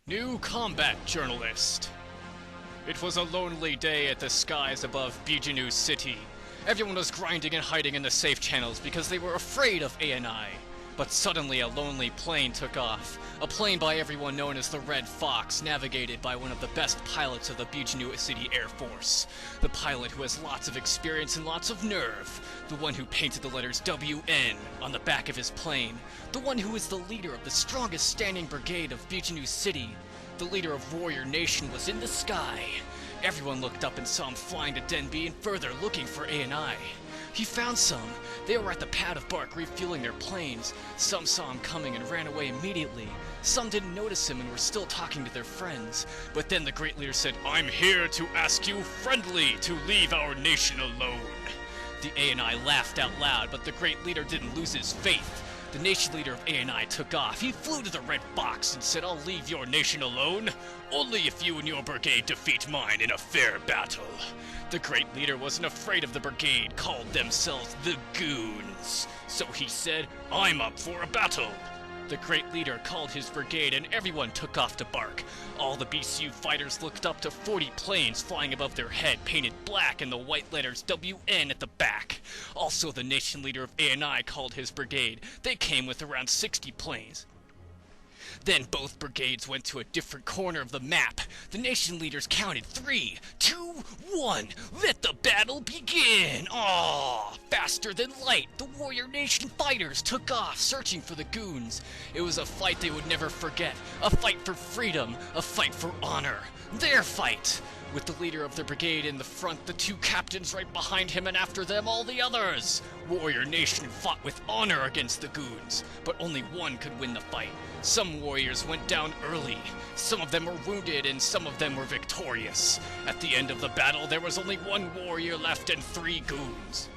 New combat journalist. It was a lonely day at the skies above Bijanu City. Everyone was grinding and hiding in the safe channels because they were afraid of ANI. But suddenly a lonely plane took off. A plane by everyone known as the Red Fox, navigated by one of the best pilots of the Bijanu City Air Force. The pilot who has lots of experience and lots of nerve. The one who painted the letters WN on the back of his plane. The one who is the leader of the strongest standing brigade of Bijanu City. The leader of Warrior Nation was in the sky. Everyone looked up and saw him flying to Denby and further looking for ANI. He found some. They were at the pad of bark refueling their planes. Some saw him coming and ran away immediately. Some didn't notice him and were still talking to their friends. But then the great leader said, "I'm here to ask you friendly to leave our nation alone." The ANI laughed out loud, but the great leader didn't lose his faith. The nation leader of ANI took off. He flew to the Red Fox and said, "I'll leave your nation alone, only if you and your brigade defeat mine in a fair battle." The great leader wasn't afraid of the brigade, called themselves the Goons. So he said, "I'm up for a battle." The great leader called his brigade and everyone took off to bark. All the BCU fighters looked up to 40 planes flying above their head, painted black and the white letters WN at the back. Also, the nation leader of ANI called his brigade. They came with around 60 planes. Then both brigades went to a different corner of the map. The nation leaders counted 3, 2, 1. Let the battle begin! Aww! Faster than light, the Warrior Nation fighters took off, searching for the Goons. It was a fight they would never forget. A fight for freedom. A fight for honor. Their fight! With the leader of the brigade in the front, the 2 captains right behind him, and after them all the others. Warrior Nation fought with honor against the Goons, but only one could win the fight. Some warriors went down early. Some of them were wounded and some of them were victorious. At the end of the battle, there was only 1 warrior left and 3 Goons.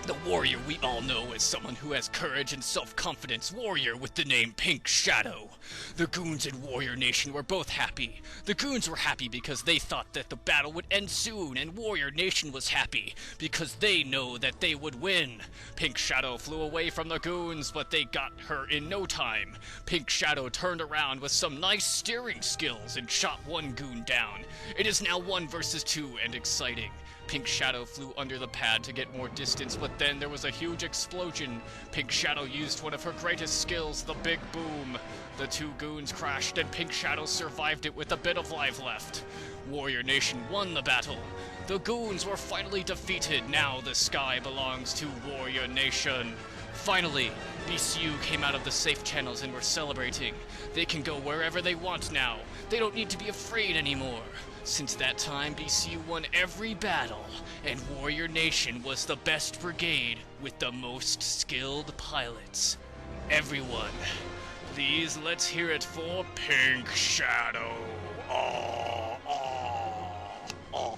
The warrior we all know as someone who has courage and self-confidence, warrior with the name Pink Shadow. The Goons and Warrior Nation were both happy. The Goons were happy because they thought that the battle would end soon, and Warrior Nation was happy because they know that they would win. Pink Shadow flew away from the Goons, but they got her in no time. Pink Shadow turned around with some nice steering skills and shot 1 Goon down. It is now 1 versus 2 and exciting. Pink Shadow flew under the pad to get more distance, but then there was a huge explosion. Pink Shadow used one of her greatest skills, the Big Boom. The 2 Goons crashed and Pink Shadow survived it with a bit of life left. Warrior Nation won the battle. The Goons were finally defeated. Now the sky belongs to Warrior Nation. Finally, BCU came out of the safe channels and were celebrating. They can go wherever they want now. They don't need to be afraid anymore. Since that time, BCU won every battle, and Warrior Nation was the best brigade with the most skilled pilots. Everyone, please let's hear it for Pink Shadow. Aww.